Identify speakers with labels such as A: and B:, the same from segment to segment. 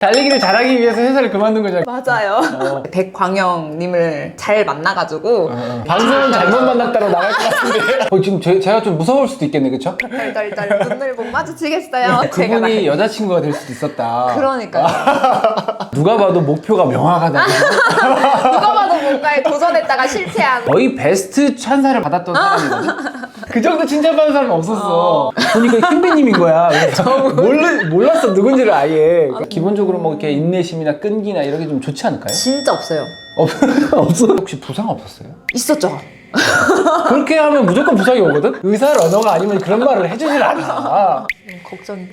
A: 달리기를 잘하기 위해서 회사를 그만둔 거잖아.
B: 맞아요. 백광영님을 잘 만나가지고
A: 방송은 잘못 만났다고 나갈 것 같은데. 지금 제가 좀 무서울 수도 있겠네, 그쵸?
B: 덜덜덜 눈을 못 마주치겠어요.
A: 그분이 여자친구가 될 수도 있었다.
B: 그러니까요.
A: 누가 봐도 목표가 명확하다.
B: 누가 봐도 뭔가에 도전했다가 실패한.
A: 거의 베스트 찬사를 받았던 사람이거든. 그 정도 칭찬받는 사람은 없었어. 보니까 흰배님인 거야. 몰랐어, 누군지를 아예. 기본적으로 뭐 이렇게 인내심이나 끈기나 이런 게 좀 좋지 않을까요?
B: 진짜 없어요.
A: 없어? 혹시 부상 없었어요?
B: 있었죠.
A: 그렇게 하면 무조건 부상이 오거든? 의사 러너가 아니면 그런 말을 해주질 않아.
B: 걱정이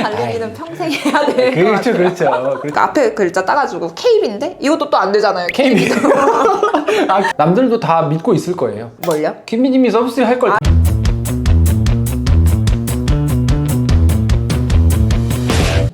B: 달리기는 평생 해야 돼.
A: 그렇죠, 그렇죠.
B: 그러니까 앞에 글자 따가지고 KB인데 이것도 또 안 되잖아요.
A: KB. 남들도 다 믿고 있을 거예요.
B: 뭘요?
A: 김미님이 서비스 할 걸.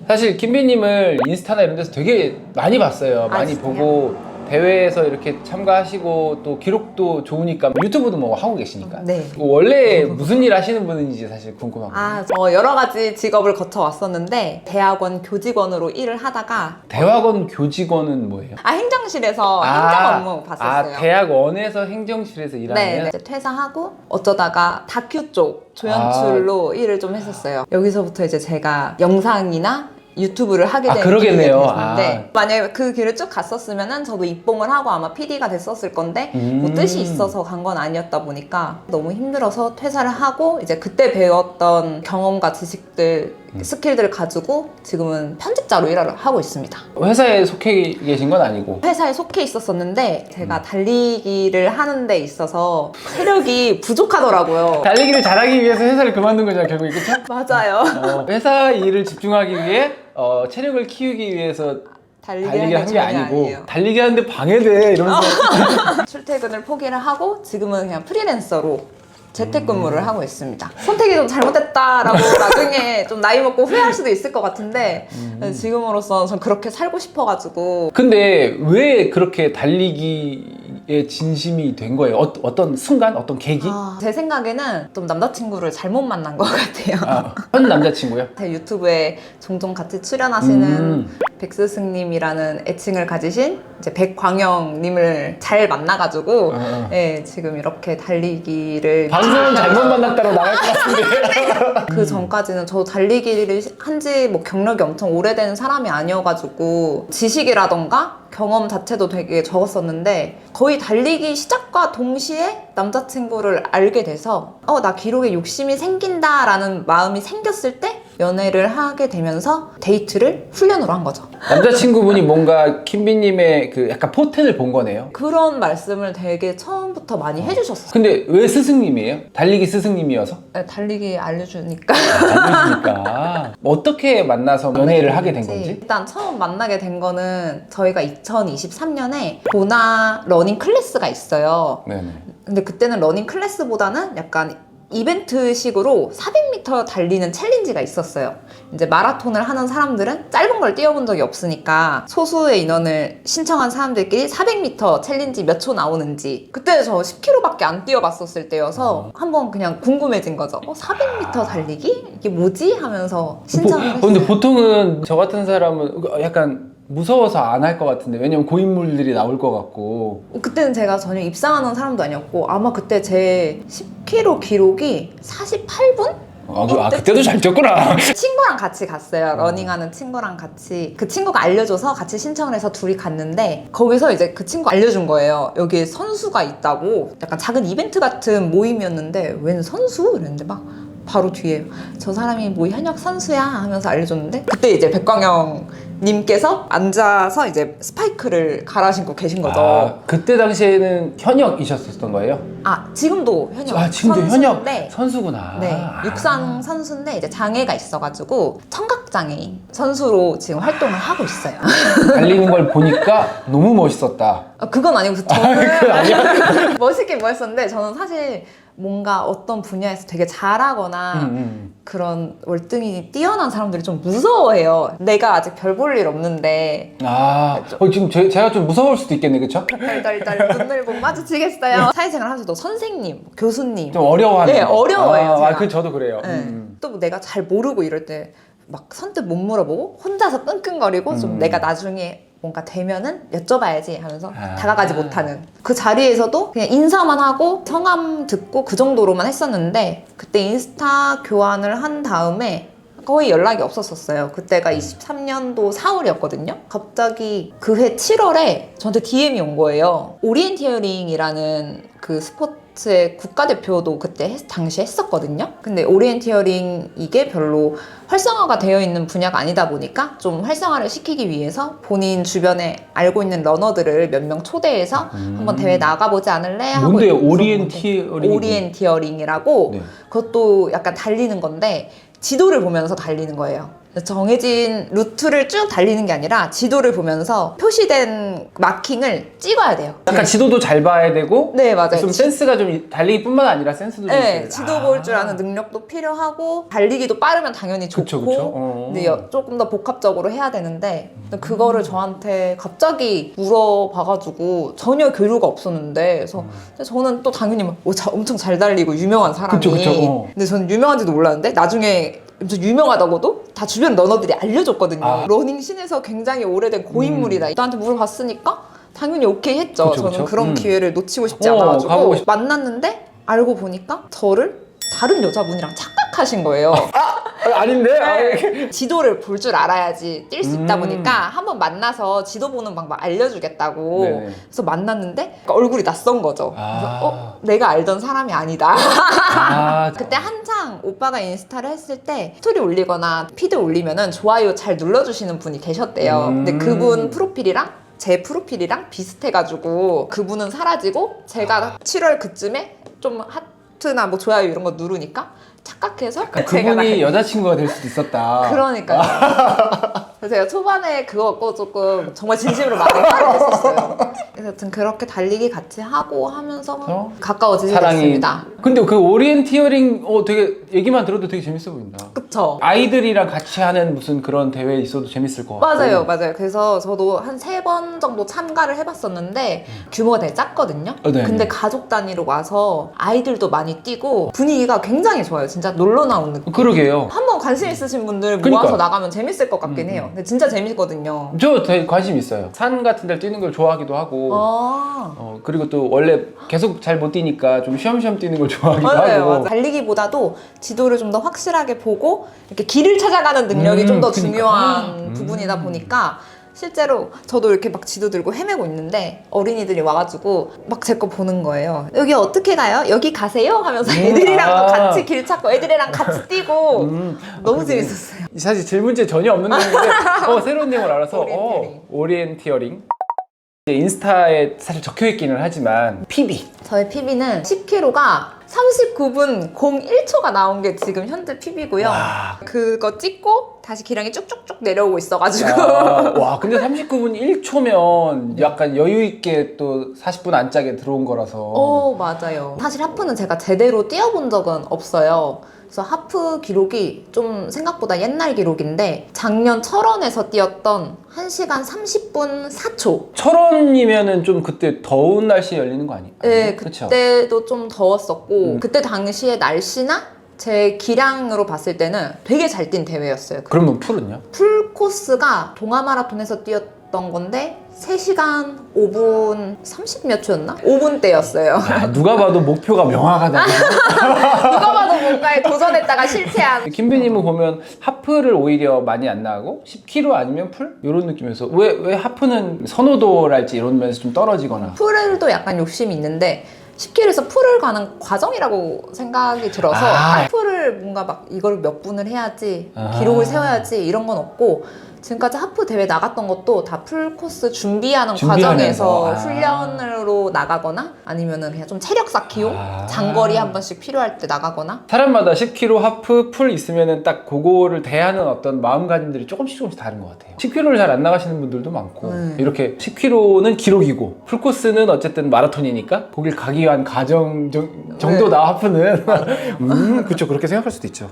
A: 사실 김비님을 인스타나 이런 데서 되게 많이 봤어요. 많이
B: 진짜요?
A: 보고 대회에서 이렇게 참가하시고 또 기록도 좋으니까 유튜브도 뭐 하고 계시니까.
B: 네.
A: 원래 무슨 일 하시는 분인지 사실 궁금하고.
B: 여러 가지 직업을 거쳐 왔었는데 대학원 교직원으로 일을 하다가
A: 대학원 교직원은 뭐예요?
B: 행정실에서 행정 업무 봤었어요.
A: 대학원에서 행정실에서 일하는?
B: 네. 이제 퇴사하고 어쩌다가 다큐 쪽 조연출로 일을 좀 했었어요. 여기서부터 이제 제가 영상이나 유튜브를 하게 된
A: 그러겠네요.
B: 길이 됐는데 만약에 그 길을 쭉 갔었으면은 저도 입봉을 하고 아마 PD가 됐었을 건데 뭐 뜻이 있어서 간 건 아니었다 보니까 너무 힘들어서 퇴사를 하고 이제 그때 배웠던 경험과 지식들 스킬들을 가지고 지금은 편집자로 일을 하고 있습니다.
A: 회사에 속해 계신 건 아니고?
B: 회사에 속해 있었었는데 제가 달리기를 하는 데 있어서 체력이 부족하더라고요.
A: 달리기를 잘하기 위해서 회사를 그만둔 거잖아, 결국에. 그쵸?
B: 맞아요.
A: 회사 일을 집중하기 위해 체력을 키우기 위해서 달리기를 한 게 아니고
B: 아니에요.
A: 달리기 하는데 방해돼 이러면서.
B: 출퇴근을 포기를 하고 지금은 그냥 프리랜서로 재택근무를 하고 있습니다. 선택이 좀 잘못됐다라고 나중에 좀 나이 먹고 후회할 수도 있을 것 같은데 지금으로서 전 그렇게 살고 싶어가지고.
A: 근데 왜 그렇게 달리기에 진심이 된 거예요? 어떤 순간? 어떤 계기?
B: 제 생각에는 좀 남자친구를 잘못 만난 것 같아요.
A: 현 남자친구요?
B: 제 유튜브에 종종 같이 출연하시는 백스승님이라는 애칭을 가지신 이제 백광영님을 잘 만나가지고 네, 지금 이렇게 달리기를
A: 방송은 잘못 만났다고 나갈 것 같은데.
B: 그 전까지는 저 달리기를 한지 뭐 경력이 엄청 오래된 사람이 아니어가지고 지식이라던가 경험 자체도 되게 적었었는데 거의 달리기 시작과 동시에 남자친구를 알게 돼서 나 기록에 욕심이 생긴다라는 마음이 생겼을 때 연애를 하게 되면서 데이트를 훈련으로 한 거죠.
A: 남자친구분이 뭔가 킴비님의 그 약간 포텐을 본 거네요.
B: 그런 말씀을 되게 처음부터 많이 해주셨어요.
A: 근데 왜 스승님이에요? 달리기 스승님이어서?
B: 네, 달리기 알려주니까.
A: 알려주니까. 어떻게 만나서 연애를 하게 된 건지?
B: 일단 처음 만나게 된 거는 저희가 2023년에 보나 러닝 클래스가 있어요.
A: 네네.
B: 근데 그때는 러닝 클래스보다는 약간 이벤트식으로 400m 달리는 챌린지가 있었어요. 이제 마라톤을 하는 사람들은 짧은 걸 뛰어본 적이 없으니까 소수의 인원을 신청한 사람들끼리 400m 챌린지 몇 초 나오는지, 그때 저 10km밖에 안 뛰어봤었을 때여서 한번 그냥 궁금해진 거죠. 400m 달리기? 이게 뭐지? 하면서 신청을 했어요.
A: 근데 보통은 저 같은 사람은 약간 무서워서 안 할 것 같은데, 왜냐면 고인물들이 나올 것 같고.
B: 그때는 제가 전혀 입상하는 사람도 아니었고 아마 그때 제 10km 기록이 48분?
A: 그때도 잘 뛰었구나.
B: 친구랑 같이 갔어요. 러닝하는 친구랑 같이. 그 친구가 알려줘서 같이 신청을 해서 둘이 갔는데 거기서 이제 그 친구 알려준 거예요. 여기에 선수가 있다고. 약간 작은 이벤트 같은 모임이었는데 웬 선수? 이랬는데 막 바로 뒤에 저 사람이 뭐 현역 선수야 하면서 알려줬는데 그때 이제 백광영 님께서 앉아서 이제 스파이크를 갈아 신고 계신 거죠.
A: 그때 당시에는 현역이셨었던 거예요?
B: 지금도 현역
A: 지금도
B: 선수인데,
A: 현역 선수구나.
B: 네, 육상 선수인데 이제 장애가 있어가지고 청각장애인 선수로 지금 활동을 하고 있어요.
A: 달리는 걸 보니까 너무 멋있었다.
B: 그건 아니고 저는
A: 그건 아니야?
B: 멋있긴 멋있었는데 저는 사실 뭔가 어떤 분야에서 되게 잘하거나 그런 월등히 뛰어난 사람들이 좀 무서워해요. 내가 아직 별 볼 일 없는데.
A: 지금 제가 좀 무서울 수도 있겠네, 그쵸?
B: 덜덜덜 눈을 못 마주치겠어요. 사회생활 하면서도 선생님, 교수님
A: 좀 어려워하는.
B: 네, 어려워해요. 제가.
A: 저도 그래요.
B: 네. 또 내가 잘 모르고 이럴 때 막 선뜻 못 물어보고 혼자서 끙끙거리고 좀 내가 나중에 뭔가 되면은 여쭤봐야지 하면서 다가가지 못하는 그 자리에서도 그냥 인사만 하고 성함 듣고 그 정도로만 했었는데 그때 인스타 교환을 한 다음에 거의 연락이 없었었어요. 그때가 23년도 4월이었거든요. 갑자기 그 해 7월에 저한테 DM이 온 거예요. 오리엔티어링이라는 그 스포츠의 국가대표도 그때 당시에 했었거든요. 근데 오리엔티어링 이게 별로 활성화가 되어 있는 분야가 아니다 보니까 좀 활성화를 시키기 위해서 본인 주변에 알고 있는 러너들을 몇 명 초대해서 한번 대회 나가보지 않을래? 하고
A: 뭔데요?
B: 있었는데
A: 오리엔티어링이
B: 오리엔티어링이라고
A: 네.
B: 그것도 약간 달리는 건데 지도를 보면서 달리는 거예요. 정해진 루트를 쭉 달리는 게 아니라 지도를 보면서 표시된 마킹을 찍어야 돼요.
A: 약간 지도도 잘 봐야 되고
B: 네, 맞아요.
A: 좀 센스가 좀 달리기뿐만 아니라 센스도 좀
B: 네,
A: 있어야
B: 지도 볼 줄 아는 능력도 필요하고 달리기도 빠르면 당연히 좋고
A: 그쵸, 그쵸.
B: 근데 조금 더 복합적으로 해야 되는데 그거를 저한테 갑자기 물어봐가지고 전혀 교류가 없었는데 그래서 저는 또 당연히 막 엄청 잘 달리고 유명한 사람이
A: 그쵸, 그쵸.
B: 근데 저는 유명한지도 몰랐는데 나중에 엄청 유명하다고도 다 주변 러너들이 알려줬거든요. 러닝씬에서 굉장히 오래된 고인물이다. 나한테 물어봤으니까 당연히 오케이 했죠.
A: 그쵸, 그쵸.
B: 저는 그런 기회를 놓치고 싶지
A: 가보고
B: 않아가지고
A: 싶-
B: 만났는데 알고 보니까 저를 다른 여자분이랑 착각하신 거예요.
A: 아닌데?
B: 지도를 볼 줄 알아야지 뛸 수 있다 보니까 한번 만나서 지도 보는 방법 알려주겠다고
A: 네네.
B: 그래서 만났는데 얼굴이 낯선 거죠. 그래서 내가 알던 사람이 아니다. 그때 한창 오빠가 인스타를 했을 때 스토리 올리거나 피드 올리면은 좋아요 잘 눌러주시는 분이 계셨대요. 근데 그분 프로필이랑 제 프로필이랑 비슷해가지고 그분은 사라지고 제가 7월 그쯤에 좀 하트나 뭐 좋아요 이런 거 누르니까 착각해서
A: 그분이 여자친구가 될 수도 있었다.
B: 그러니까요. 그래서 제가 초반에 그거 갖고 조금 정말 진심으로 많이 화를 냈었어요. 그래서 여튼 그렇게 달리기 같이 하고 하면서 가까워지게 됐습니다.
A: 근데 그 오리엔티어링 되게 얘기만 들어도 되게 재밌어 보인다.
B: 그쵸?
A: 아이들이랑 같이 하는 무슨 그런 대회 있어도 재밌을 것 같고.
B: 맞아요. 그래서 저도 한 3번 정도 참가를 해봤었는데 규모가 되게 작거든요.
A: 네.
B: 근데 가족 단위로 와서 아이들도 많이 뛰고 분위기가 굉장히 좋아요. 진짜 놀러 나온 느낌.
A: 그러게요.
B: 한번 관심 있으신 분들
A: 그러니까.
B: 모아서 나가면 재밌을 것 같긴 해요. 근데 진짜 재밌거든요.
A: 저 되게 관심 있어요. 산 같은 데 뛰는 걸 좋아하기도 하고. 그리고 또 원래 계속 잘 못 뛰니까 좀 쉬엄쉬엄 뛰는 걸 좋아하기도 하고.
B: 달리기보다도 지도를 좀 더 확실하게 보고 이렇게 길을 찾아가는 능력이 좀 더
A: 그러니까.
B: 중요한 부분이다 보니까 실제로 저도 이렇게 막 지도 들고 헤매고 있는데 어린이들이 와가지고 막 제 거 보는 거예요. 여기 어떻게 가요? 여기 가세요? 하면서 애들이랑 또 같이 길 찾고 애들이랑 같이 뛰고 너무 재밌었어요.
A: 사실 질문제 전혀 없는 내용인데 새로운 내용을 알아서
B: 오리엔티어링.
A: 오리엔티어링. 이제 인스타에 사실 적혀있기는 하지만 PB.
B: 저의 PB는 10km가 39분 01초가 나온 게 지금 현재 PB고요. 그거 찍고 다시 기량이 쭉쭉쭉 내려오고 있어가지고
A: 와 근데 39분 1초면 약간 여유있게 또 40분 안짝에 들어온 거라서.
B: 맞아요. 사실 하프는 제가 제대로 뛰어본 적은 없어요. 그래서 하프 기록이 좀 생각보다 옛날 기록인데 작년 철원에서 뛰었던 1시간 30분 4초.
A: 철원이면은 좀 그때 더운 날씨에 열리는 거 아니에요?
B: 네,
A: 그쵸?
B: 그때도 좀 더웠었고 그때 당시에 날씨나 제 기량으로 봤을 때는 되게 잘 뛴 대회였어요.
A: 그러면 풀은요?
B: 풀 코스가 동아 마라톤에서 뛰었던 건데 3시간 5분 30 몇 초였나? 5분대였어요.
A: 누가 봐도 목표가 명확하다.
B: 누가 봐도 뭔가에 도전했다가 실패한.
A: 김비님은 보면 하프를 오히려 많이 안 나가고 10km 아니면 풀? 이런 느낌에서 왜 하프는 선호도랄지 이런 면에서 좀 떨어지거나.
B: 풀도 약간 욕심이 있는데 10km에서 풀을 가는 과정이라고 생각이 들어서
A: 아.
B: 하프를 뭔가 막 이걸 몇 분을 해야지 기록을 세워야지 이런 건 없고 지금까지 하프 대회 나갔던 것도 다 풀코스 준비하는
A: 준비하면서.
B: 과정에서 훈련으로 나가거나 아니면은 그냥 좀 체력 쌓기용 장거리 한 번씩 필요할 때 나가거나.
A: 사람마다 10km 하프 풀 있으면은 딱 그거를 대하는 어떤 마음가짐들이 조금씩 다른 것 같아요. 10km를 잘 안 나가시는 분들도 많고 이렇게 10km는 기록이고 풀코스는 어쨌든 마라톤이니까 거길 가기 위한 과정 정도다 하프는. 그렇죠. 그렇게 생각할 수도 있죠.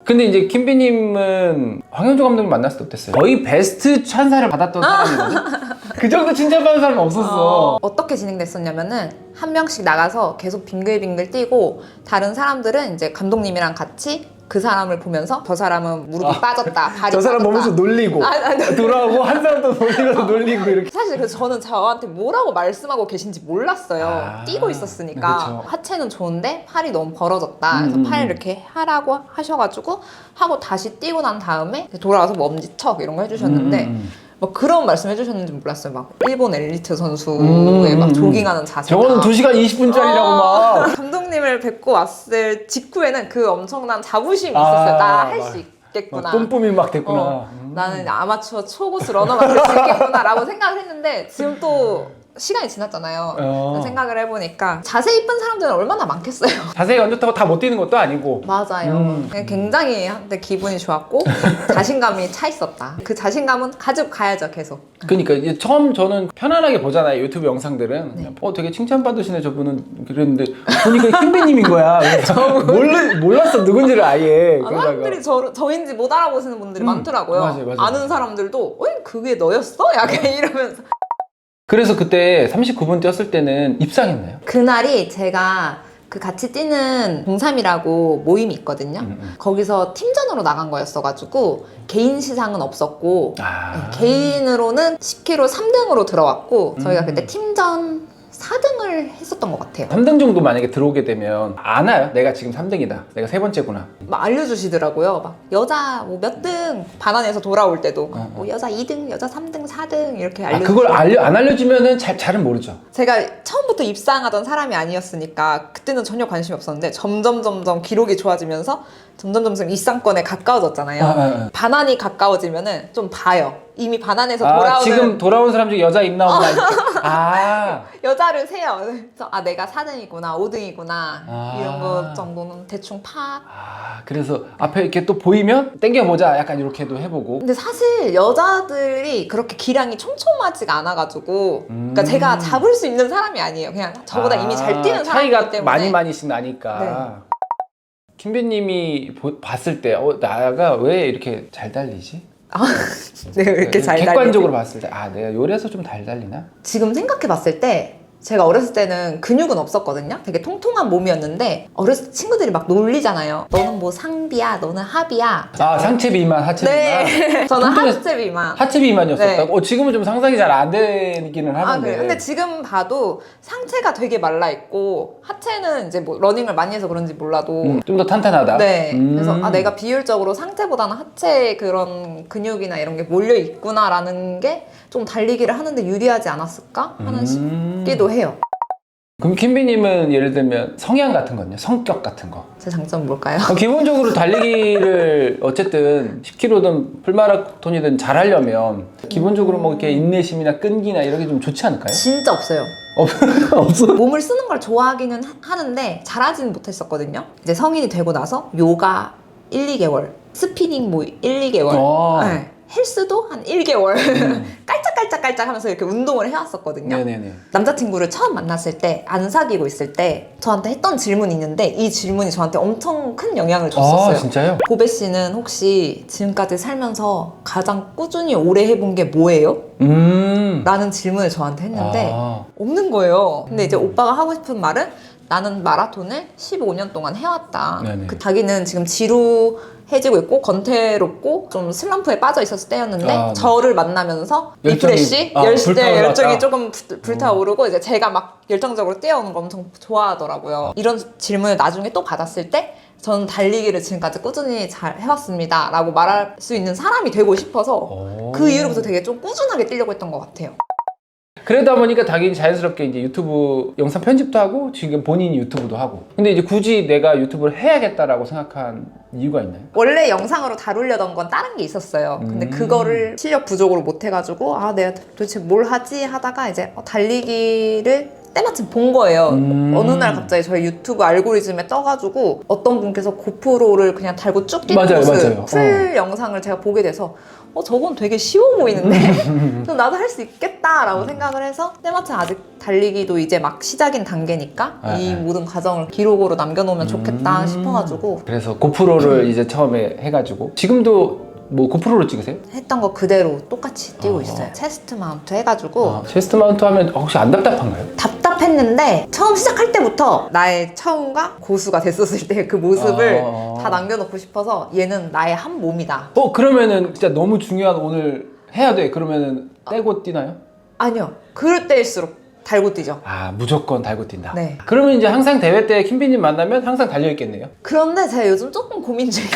A: 근데 이제 김비님은 황현조 감독님 만났을 때 어땠어요? 거의 베스트 찬사를 받았던 사람이거든? 그 정도 칭찬받는 사람은 없었어.
B: 어떻게 진행됐었냐면은 한 명씩 나가서 계속 빙글빙글 뛰고 다른 사람들은 이제 감독님이랑 같이 그 사람을 보면서 저 사람은 무릎이 빠졌다, 발이
A: 저 사람
B: 빠졌다.
A: 보면서 놀리고 돌아오고 한 사람도 놀리면서 놀리고 이렇게.
B: 사실 그래서 저는 저한테 뭐라고 말씀하고 계신지 몰랐어요.
A: 아,
B: 뛰고 있었으니까.
A: 그쵸.
B: 하체는 좋은데 팔이 너무 벌어졌다. 그래서 팔 이렇게 하라고 하셔가지고 하고 다시 뛰고 난 다음에 돌아와서 뭐 엄지척 이런 거 해주셨는데 막 그런 말씀 해주셨는지 몰랐어요. 막 일본 엘리트 선수의 막 조깅하는 자세다.
A: 저거는 2시간 20분짜리라고 막.
B: 감독님을 뵙고 왔을 직후에는 그 엄청난 자부심이 있었어요. 나 할 수 있겠구나.
A: 뿜뿜이 막 됐구나.
B: 나는 아마추어 초고수 러너가 될 수 있겠구나라고 생각을 했는데 지금 또 시간이 지났잖아요. 생각을 해보니까 자세 이쁜 사람들은 얼마나 많겠어요.
A: 자세히 안 좋다고 다 못 뛰는 것도 아니고.
B: 맞아요. 굉장히 한때 기분이 좋았고 자신감이 차 있었다. 그 자신감은 가지고 가야죠, 계속.
A: 그러니까 이제 처음 저는 편안하게 보잖아요, 유튜브 영상들은. 그냥 되게 칭찬받으시네 저분은 그랬는데 보니까 흰비님인 거야. 몰랐어 누군지를 아예.
B: 사람들이 저인지 못 알아보시는 분들이 많더라고요.
A: 맞아요.
B: 아는 사람들도 그게 너였어? 약간 이러면서.
A: 그래서 그때 39분 뛰었을 때는 입상했나요?
B: 그날이 제가 그 같이 뛰는 03이라고 모임이 있거든요. 거기서 팀전으로 나간 거였어가지고 개인 시상은 없었고 개인으로는 10km 3등으로 들어왔고 저희가 그때 팀전 4등을 했었던 것 같아요.
A: 3등 정도 만약에 들어오게 되면 아나요? 내가 지금 3등이다. 내가 세 번째구나.
B: 막 알려주시더라고요. 막 여자 뭐 몇 등 반환해서 돌아올 때도 뭐 여자 2등, 여자 3등, 4등 이렇게 알려주시고.
A: 그걸 안 알려주면은 잘은 모르죠.
B: 제가 처음부터 입상하던 사람이 아니었으니까 그때는 전혀 관심이 없었는데 점점 기록이 좋아지면서 점점 입상권에 가까워졌잖아요. 반환이 가까워지면은 좀 봐요. 이미 반환해서 돌아오는
A: 지금 돌아온 사람 중에 여자 있나 없나.
B: 여자를 세요. 그래서 내가 4등이구나 5등이구나 이런 거 정도는 대충 파악.
A: 그래서 앞에 이렇게 또 보이면 땡겨보자 약간 이렇게도 해보고.
B: 근데 사실 여자들이 그렇게 기량이 촘촘하지가 않아가지고 그러니까 제가 잡을 수 있는 사람이 아니에요. 그냥 저보다 이미 잘 뛰는 사람이기
A: 차이가
B: 때문에
A: 많이씩 나니까. 김비님이 봤을 때 나가 왜 이렇게 잘 달리지?
B: 내가 왜 이렇게 잘 달리지?
A: 객관적으로 봤을 때 내가 요래서 좀 잘 달리나?
B: 지금 생각해봤을 때 제가 어렸을 때는 근육은 없었거든요. 되게 통통한 몸이었는데 어렸을 때 친구들이 막 놀리잖아요. 너는 뭐 상비야, 너는 합이야.
A: 상체 비만, 하체 비만.
B: 네, 저는 하체 비만.
A: 하체 비만이었었다고? 지금은 좀 상상이 잘 안 되기는 하는데.
B: 그래요? 근데 지금 봐도 상체가 되게 말라 있고 하체는 이제 뭐 러닝을 많이 해서 그런지 몰라도
A: 좀 더 탄탄하다.
B: 네. 그래서 내가 비율적으로 상체보다는 하체 그런 근육이나 이런 게 몰려 있구나라는 게 좀 달리기를 하는데 유리하지 않았을까 하는 싶기도 해요.
A: 그럼 김비님은 예를 들면 성향 같은 건요? 성격 같은 거?
B: 제 장점은 뭘까요?
A: 기본적으로 달리기를 어쨌든 10km든 풀마라톤이든 잘 하려면 기본적으로 뭐 이렇게 인내심이나 끈기나 이런 게 좀 좋지 않을까요?
B: 진짜 없어요.
A: 없어?
B: 몸을 쓰는 걸 좋아하기는 하는데 잘하지는 못했었거든요. 이제 성인이 되고 나서 요가 1, 2개월, 스피닝 뭐 1, 2개월, 네. 헬스도 한 1개월 깔짝깔짝 하면서 이렇게 운동을 해왔었거든요.
A: 네네네.
B: 남자친구를 처음 만났을 때 안 사귀고 있을 때 저한테 했던 질문이 있는데 이 질문이 저한테 엄청 큰 영향을 줬었어요.
A: 진짜요?
B: 고배 씨는 혹시 지금까지 살면서 가장 꾸준히 오래 해본 게 뭐예요? 라는 질문을 저한테 했는데 없는 거예요. 근데 이제 오빠가 하고 싶은 말은 나는 마라톤을 15년 동안 해왔다. 자기는 지금 지루해지고 있고 건태롭고 좀 슬럼프에 빠져 있었을 때였는데 저를 만나면서 리프레시? 열정이 조금 불타오르고 이제 제가 막 열정적으로 뛰어오는 거 엄청 좋아하더라고요. 이런 질문을 나중에 또 받았을 때 저는 달리기를 지금까지 꾸준히 잘 해왔습니다 라고 말할 수 있는 사람이 되고 싶어서 그 이후로부터 되게 좀 꾸준하게 뛰려고 했던 것 같아요.
A: 그러다 보니까 당연히 자연스럽게 이제 유튜브 영상 편집도 하고 지금 본인이 유튜브도 하고. 근데 이제 굳이 내가 유튜브를 해야겠다라고 생각한 이유가 있나요?
B: 원래 영상으로 다루려던 건 다른 게 있었어요. 근데 그거를 실력 부족으로 못 해가지고 내가 도대체 뭘 하지 하다가 이제 달리기를 때마침 본 거예요. 어느 날 갑자기 저희 유튜브 알고리즘에 떠가지고 어떤 분께서 고프로를 그냥 달고 쭉 뛰는 모습 풀 영상을 제가 보게 돼서 저건 되게 쉬워 보이는데 그럼 나도 할 수 있겠다라고 생각을 해서 때마침 아직 달리기도 이제 막 시작인 단계니까 이 모든 과정을 기록으로 남겨놓으면 좋겠다 싶어가지고
A: 그래서 고프로를 이제 처음에 해가지고 지금도 뭐 고프로로 찍으세요?
B: 했던 거 그대로 똑같이 뛰고 있어요. 체스트 마운트 해가지고
A: 체스트 마운트 하면 혹시 안 답답한가요?
B: 답답 복잡했는데 처음 시작할 때부터 나의 처음과 고수가 됐었을 때 그 모습을 다 남겨놓고 싶어서 얘는 나의 한 몸이다.
A: 그러면은 진짜 너무 중요한 오늘 해야 돼. 그러면은 떼고 뛰나요?
B: 아니요. 그럴 때일수록 달고 뛰죠.
A: 아, 무조건 달고 뛴다.
B: 네.
A: 그러면 이제 항상 대회 때 킴비님 만나면 항상 달려있겠네요.
B: 그런데 제가 요즘 조금 고민 중이에요.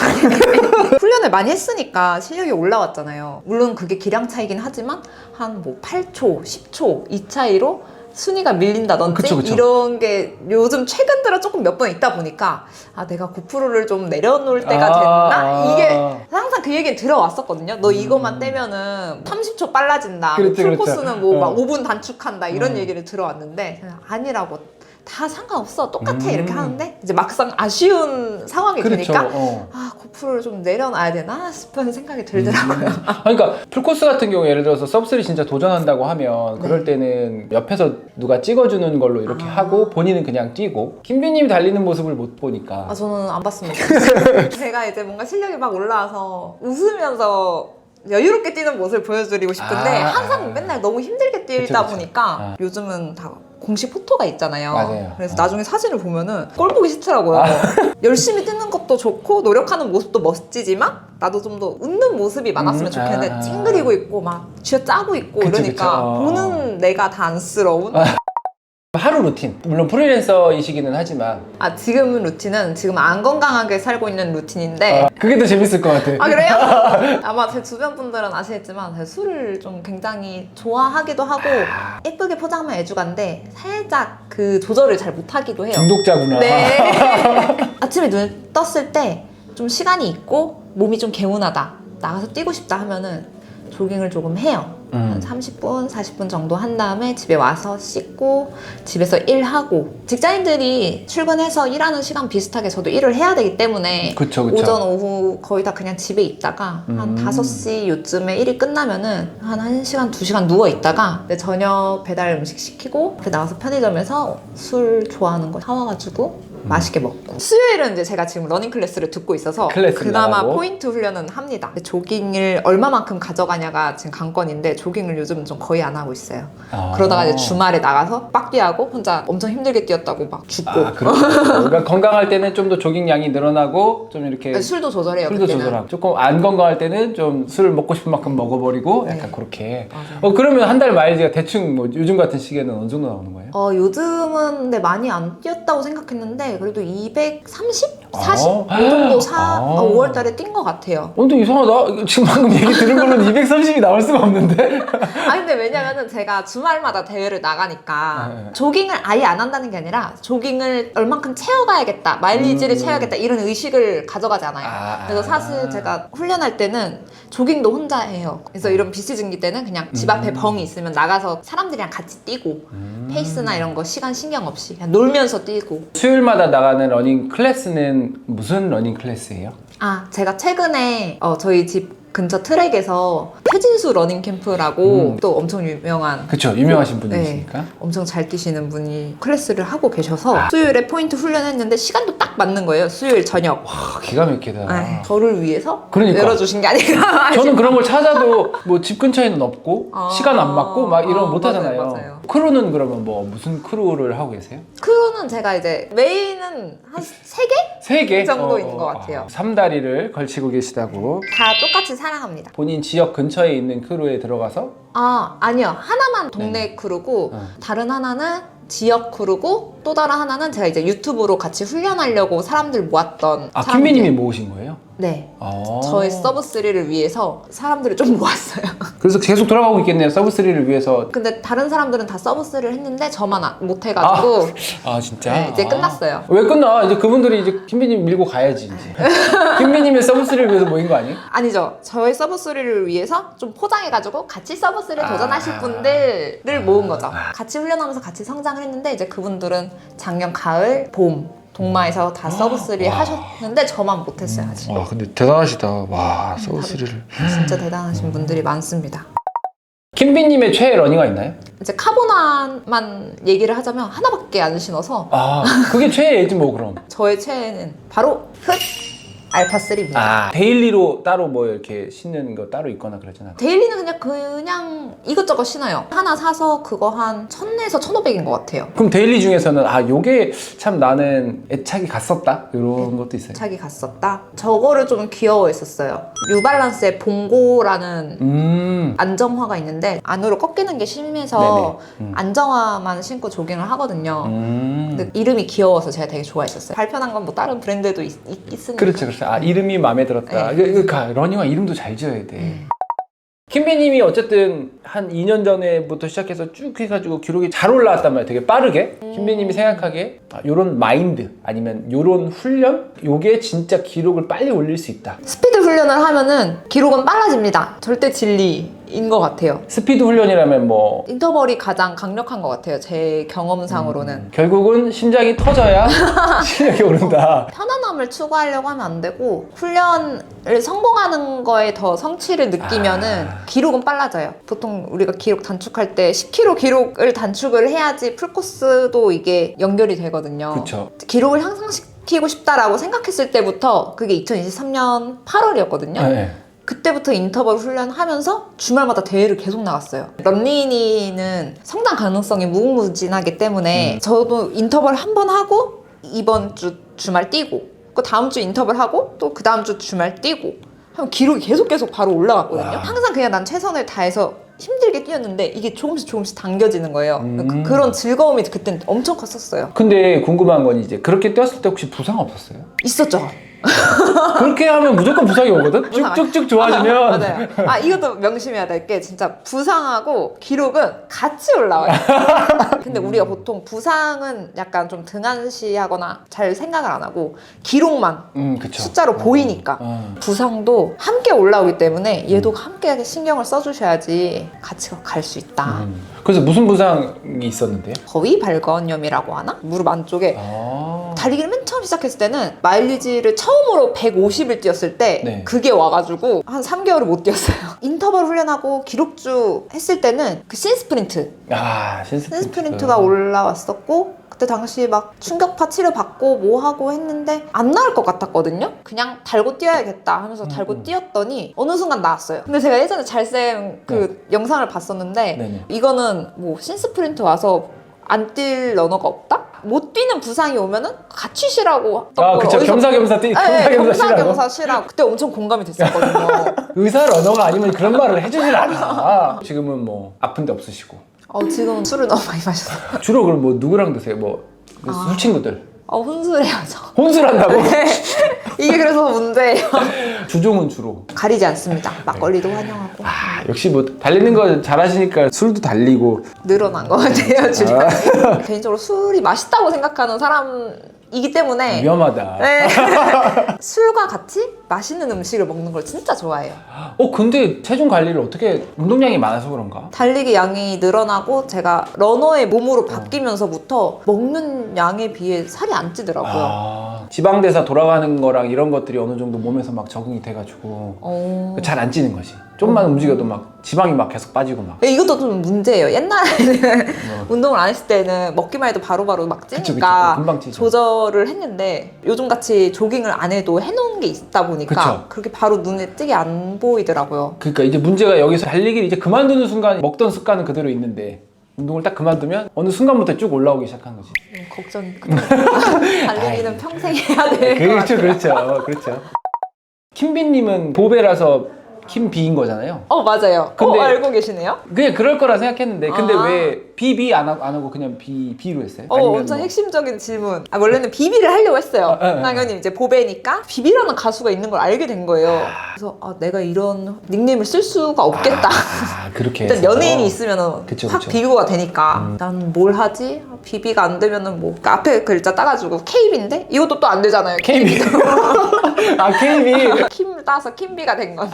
B: 훈련을 많이 했으니까 실력이 올라왔잖아요. 물론 그게 기량 차이긴 하지만 한 뭐 8초, 10초 이 차이로 순위가 밀린다든지
A: 그쵸.
B: 이런 게 요즘 최근 들어 조금 몇 번 있다 보니까 아 내가 9%를 좀 내려놓을 때가 됐나? 이게 항상 그 얘기는 들어왔었거든요. 너 이것만 떼면은 30초 빨라진다.
A: 그렇죠,
B: 풀코스는 뭐 막
A: 어.
B: 5분 단축한다 이런 얘기를 들어왔는데 그냥 아니라고. 다 상관없어. 똑같아. 이렇게 하는데 이제 막상 아쉬운 상황이 되니까 아 9%를 좀 내려놔야 되나 싶은 생각이 들더라고요.
A: 그러니까 풀코스 같은 경우 예를 들어서 서브3 진짜 도전한다고 하면 그럴 때는 옆에서 누가 찍어주는 걸로 이렇게 하고 본인은 그냥 뛰고 킴비님이 달리는 모습을 못 보니까
B: 아 저는 안 봤으면 좋겠어요. 제가 이제 뭔가 실력이 막 올라와서 웃으면서 여유롭게 뛰는 모습을 보여드리고 싶은데 항상 맨날 너무 힘들게 뛰다
A: 그쵸.
B: 보니까 요즘은 다 공식 포토가 있잖아요.
A: 맞아요.
B: 그래서 나중에 사진을 보면은 꼴 보기 싫더라고요. 열심히 뛰는 것도 좋고 노력하는 모습도 멋지지만 나도 좀 더 웃는 모습이 많았으면 좋겠는데 찡그리고 있고 막 쥐어짜고 있고
A: 그쵸,
B: 이러니까
A: 그쵸.
B: 보는 내가 다 안쓰러운.
A: 하루 루틴 물론 프리랜서이시기는 하지만
B: 지금은 루틴은 지금 안 건강하게 살고 있는 루틴인데
A: 그게 더 재밌을 것 같아.
B: 아 그래요? 아마 제 주변 분들은 아시겠지만 제가 술을 좀 굉장히 좋아하기도 하고 예쁘게 포장하면 애주가인데 살짝 그 조절을 잘 못하기도 해요.
A: 중독자구나.
B: 네. 아침에 눈을 떴을 때 좀 시간이 있고 몸이 좀 개운하다 나가서 뛰고 싶다 하면은 조깅을 조금 해요. 한 30분, 40분 정도 한 다음에 집에 와서 씻고 집에서 일하고 직장인들이 출근해서 일하는 시간 비슷하게 저도 일을 해야 되기 때문에
A: 그쵸.
B: 오전, 오후 거의 다 그냥 집에 있다가 한 5시 요쯤에 일이 끝나면은 한 1시간, 2시간 누워 있다가 저녁 배달 음식 시키고 나와서 편의점에서 술 좋아하는 거 사와가지고 맛있게 먹고 수요일은 이제 제가 지금 러닝 클래스를 듣고 있어서
A: 클래스를
B: 그나마
A: 나가고.
B: 포인트 훈련은 합니다. 근데 조깅을 얼마만큼 가져가냐가 지금 관건인데 조깅을 요즘 좀 거의 안 하고 있어요. 그러다가 이제 주말에 나가서 빡뛰하고 혼자 엄청 힘들게 뛰었다고 막 죽고
A: 그러니까 건강할 때는 좀 더 조깅량이 늘어나고 좀 이렇게
B: 술도 조절해요.
A: 술도
B: 그때는.
A: 조절하고 조금 안 건강할 때는 좀 술 먹고 싶은 만큼 먹어버리고 약간 그렇게
B: 맞아요.
A: 그러면 한 달 마일리지가 대충 뭐 요즘 같은 시기에는 어느 정도 나오는 거예요?
B: 요즘은 근데 많이 안 뛰었다고 생각했는데 그래도 230? 40? 이 정도 5월 달에 뛴 것 같아요.
A: 근데 이상하다. 지금 방금 얘기 들은 걸로는 230이 나올 수가 없는데?
B: 근데 왜냐면은 제가 주말마다 대회를 나가니까 조깅을 아예 안 한다는 게 아니라 조깅을 얼만큼 채워가야겠다, 마일리지를 채워야겠다 이런 의식을 가져가지 않아요. 그래서 사실 제가 훈련할 때는 조깅도 혼자 해요. 그래서 이런 비스증기 때는 그냥 집 앞에 벙이 있으면 나가서 사람들이랑 같이 뛰고 페이스나 이런 거 시간 신경 없이 그냥 놀면서 뛰고.
A: 수요일마다 나가는 러닝 클래스는 무슨 러닝 클래스예요?
B: 제가 최근에 저희 집 근처 트랙에서 최진수 러닝 캠프라고 또 엄청 유명한
A: 그쵸, 유명하신 분이시니까.
B: 네, 엄청 잘 뛰시는 분이 클래스를 하고 계셔서 수요일에 포인트 훈련했는데 시간도 딱 맞는 거예요. 수요일 저녁.
A: 기가 막히다.
B: 저를 위해서
A: 그러니까.
B: 열어주신 게 아닌가.
A: 저는 그런 걸 찾아도 뭐 집 근처에는 없고 시간 안 맞고 막 이러면 못 하잖아요.
B: 맞아요.
A: 크루는 그러면 뭐 무슨 크루를 하고 계세요?
B: 크루는 제가 이제 메인은 한 3개?
A: 3개?
B: 그 정도 있는 것 같아요.
A: 3다리를 걸치고 계시다고.
B: 다 똑같이 사랑합니다.
A: 본인 지역 근처에 있는 크루에 들어가서
B: 아니요. 하나만 동네 크루고 다른 하나는 지역 크루고 또 다른 하나는 제가 이제 유튜브로 같이 훈련하려고 사람들 모았던 사람들.
A: 킴비님이 모으신 거예요?
B: 네. 저의 서브3를 위해서 사람들을 좀 모았어요.
A: 그래서 계속 돌아가고 있겠네요. 서브3를 위해서.
B: 근데 다른 사람들은 다 서브3를 했는데 저만 못 해가지고
A: 진짜?
B: 네, 이제 끝났어요.
A: 왜 끝나? 이제 그분들이 이제 킴비님 밀고 가야지 이제. 킴비님의 서브3를 위해서 모인 거 아니에요?
B: 아니죠. 저의 서브3를 위해서 좀 포장해가지고 같이 서브3를 도전하실 분들을 모은 거죠. 같이 훈련하면서 같이 성장을 했는데 이제 그분들은 작년 가을, 봄 동마에서 다 서브3 하셨는데 저만 못했어요 아직.
A: 와 근데 대단하시다. 와 서브3를.
B: 진짜 대단하신 분들이 많습니다.
A: 킴비님의 최애 러닝화 있나요?
B: 이제 카보나만 얘기를 하자면 하나밖에 안 신어서
A: 그게 최애지 뭐 그럼.
B: 저의 최애는 바로 흑 알파3입니다.
A: 데일리로 따로 뭐 이렇게 신는 거 따로 있거나 그러진 않아요?
B: 데일리는 그냥 그냥 이것저것 신어요. 하나 사서 그거 한 1000에서 1500인 것 같아요.
A: 그럼 데일리 중에서는 아 요게 참 나는 애착이 갔었다 이런 것도 있어요?
B: 애착이 갔었다? 저거를 좀 귀여워했었어요. 뉴발란스의 봉고라는 안정화가 있는데 안으로 꺾이는 게 심해서 안정화만 신고 조깅을 하거든요. 근데 이름이 귀여워서 제가 되게 좋아했었어요. 발편한 건 뭐 다른 브랜드도 있으니까.
A: 그렇죠, 그렇죠. 아 이름이 마음에 들었다.
B: 네.
A: 러닝화 이름도 잘 지어야 돼. 킴비님이 어쨌든 한 2년 전에부터 시작해서 쭉 해가지고 기록이 잘 올라왔단 말이에요. 되게 빠르게. 킴비님이 생각하기에 요런 마인드 아니면 요런 훈련? 요게 진짜 기록을 빨리 올릴 수 있다.
B: 스피드 훈련을 하면은 기록은 빨라집니다. 절대 진리인 것 같아요.
A: 스피드 훈련이라면 뭐
B: 인터벌이 가장 강력한 것 같아요. 제 경험상으로는.
A: 결국은 심장이 터져야 실력이 오른다.
B: 편안함을 추구하려고 하면 안 되고 훈련을 성공하는 거에 더 성취를 느끼면은 기록은 빨라져요. 보통 우리가 기록 단축할 때 10km 기록을 단축을 해야지 풀코스도 이게 연결이 되거든요.
A: 그쵸.
B: 기록을 향상시키고 싶다라고 생각했을 때부터 그게 2023년 8월이었거든요.
A: 네.
B: 그때부터 인터벌 훈련하면서 주말마다 대회를 계속 나갔어요. 런닝이는 성장 가능성이 무궁무진하기 때문에 저도 인터벌 한 번 하고 이번 주 주말 뛰고 그 다음 주 인터벌 하고 또 그 다음 주 주말 뛰고 하면 기록이 계속 바로 올라갔거든요.
A: 와.
B: 항상 그냥 난 최선을 다해서 힘들게 뛰었는데 이게 조금씩 당겨지는 거예요. 그런 즐거움이 그땐 엄청 컸었어요.
A: 근데 궁금한 건 이제 그렇게 뛰었을 때 혹시 부상 없었어요?
B: 있었죠.
A: 그렇게 하면 무조건 부상이 오거든?
B: 부상.
A: 쭉쭉쭉 좋아지면.
B: 맞아요. 아 이것도 명심해야 될 게 진짜 부상하고 기록은 같이 올라와요. 근데 우리가 보통 부상은 약간 좀 등한시하거나 잘 생각을 안 하고 기록만
A: 그쵸.
B: 숫자로 보이니까 부상도 함께 올라오기 때문에 얘도 함께 신경을 써주셔야지 같이 갈 수 있다.
A: 그래서 무슨 부상이 있었는데요?
B: 거위 발건염이라고 하나? 무릎 안쪽에
A: 아.
B: 달리기를 맨 처음 시작했을 때는 마일리지를 처음으로 150을 뛰었을 때
A: 네.
B: 그게 와가지고 한 3개월을 못 뛰었어요. 인터벌 훈련하고 기록주 했을 때는 그 신스프린트
A: 아,
B: 신스프린트가 올라왔었고 그때 당시 막 충격파 치료 받고 뭐 하고 했는데 안 나을 것 같았거든요. 그냥 달고 뛰어야겠다 하면서 달고 뛰었더니 어느 순간 나왔어요. 근데 제가 예전에 잘쌤 그 영상을 봤었는데
A: 네네.
B: 이거는 뭐 신스프린트 와서 안 뛸 러너가 없다? 못 뛰는 부상이 오면은 같이 쉬라고.
A: 아, 그쵸. 겸사겸사
B: 겸사겸사 쉬라고. 그때 엄청 공감이 됐었거든요.
A: 의사 러너가 아니면 그런 말을 해주질 않아. 지금은 뭐 아픈 데 없으시고.
B: 지금은 술을 너무 많이 마셔서.
A: 주로 그럼 뭐 누구랑 드세요? 뭐 술 친구들.
B: 혼술해야죠.
A: 혼술한다고?
B: 네. 이게 그래서 문제예요.
A: 주종은 주로.
B: 가리지 않습니다. 막걸리도 환영하고.
A: 아, 역시 뭐 달리는 거 잘하시니까 술도 달리고.
B: 늘어난 것 같아요, 주량이. 개인적으로 술이 맛있다고 생각하는 사람이기 때문에
A: 위험하다.
B: 네. 술과 같이 맛있는 음식을 먹는 걸 진짜 좋아해요.
A: 근데 체중 관리를 어떻게 운동량이 많아서 그런가?
B: 달리기 양이 늘어나고 제가 러너의 몸으로 바뀌면서부터 먹는 양에 비해 살이 안 찌더라고요.
A: 지방대사 돌아가는 거랑 이런 것들이 어느 정도 몸에서 막 적응이 돼가지고 잘 안 찌는 거지. 좀만 움직여도 막 지방이 막 계속 빠지고 막.
B: 이것도 좀 문제예요. 옛날에는 운동을 안 했을 때는 먹기만 해도 바로바로 막 찌니까
A: 그쵸. 금방 찌죠.
B: 조절을 했는데 요즘같이 조깅을 안 해도 해놓은 게 있다 보니까
A: 그쵸.
B: 그렇게 바로 눈에 띄게 안 보이더라고요.
A: 그러니까 이제 문제가 여기서 달리기를 이제 그만두는 순간 먹던 습관은 그대로 있는데 운동을 딱 그만두면 어느 순간부터 쭉 올라오기 시작한 거지.
B: 걱정이 크네요. 달리기는 평생 해야 될 것 같아요.
A: 그렇죠. 킴비님은 보배라서 킴비인 거잖아요.
B: 맞아요.
A: 근데
B: 알고 계시네요?
A: 그냥 그럴 거라 생각했는데 근데
B: 아.
A: 왜 BB 안 하고 그냥 B로 했어요? 아니면
B: 엄청
A: 뭐-
B: 핵심적인 질문. 원래는 비비를 하려고 했어요.
A: 네.
B: 당연히 이제 보배니까 비비라는 가수가 있는 걸 알게 된 거예요. 그래서 내가 이런 닉네임을 쓸 수가 없겠다.
A: 그렇게
B: 일단
A: 해서.
B: 연예인이 있으면
A: 그쵸,
B: 확
A: 그쵸.
B: 비교가 되니까 난 뭘 하지? 비비가 안 되면은 뭐 앞에 글자 따가지고 KB인데 이것도 또 안 되잖아요.
A: KB. KB.
B: 킴 따서 킴비가 된 건.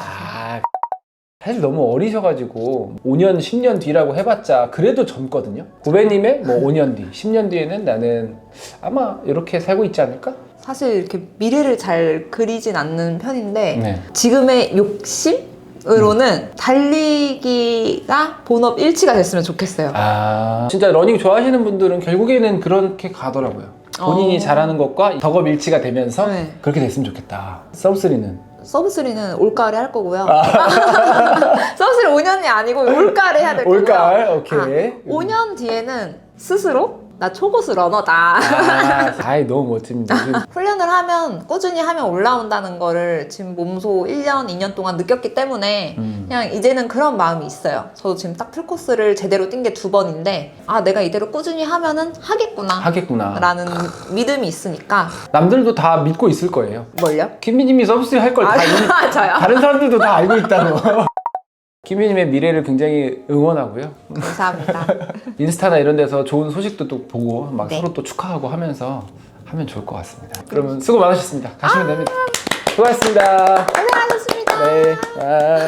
A: 사실 너무 어리셔가지고 5년, 10년 뒤라고 해봤자 그래도 젊거든요. 고배님의 뭐 5년 뒤, 10년 뒤에는 나는 아마 이렇게 살고 있지 않을까?
B: 사실 이렇게 미래를 잘 그리진 않는 편인데
A: 네.
B: 지금의 욕심으로는 달리기가 본업 일치가 됐으면 좋겠어요.
A: 진짜 러닝 좋아하시는 분들은 결국에는 그렇게 가더라고요. 본인이 잘하는 것과 덕업일치가 되면서
B: 네.
A: 그렇게 됐으면 좋겠다. 썸3는?
B: 서브3는 올가을에 할 거고요. 서브3 5년이 아니고 올가을에 해야 될 거고요.
A: 올가을, 오케이.
B: 5년 뒤에는 스스로 나 초고수 러너다.
A: 아이, 너무 멋집니다. 지금
B: 훈련을 하면 꾸준히 하면 올라온다는 거를 지금 몸소 1년, 2년 동안 느꼈기 때문에 그냥 이제는 그런 마음이 있어요. 저도 지금 딱 풀코스를 제대로 뛴 게 2번인데 아 내가 이대로 꾸준히 하면은 하겠구나
A: 하겠구나.
B: 라는 믿음이 있으니까.
A: 남들도 다 믿고 있을 거예요.
B: 뭘요?
A: 김비님이 서비스 할 걸 다 이미
B: 저요?
A: 다른 사람들도 다 알고 있다고. 김비님의 미래를 굉장히 응원하고요.
B: 감사합니다.
A: 인스타나 이런 데서 좋은 소식도 또 보고 막
B: 네.
A: 서로 또 축하하고 하면서 하면 좋을 것 같습니다. 그러면 수고 많으셨습니다. 가시면 됩니다. 수고하셨습니다.
B: 고생하셨습니다.
A: 네. 아.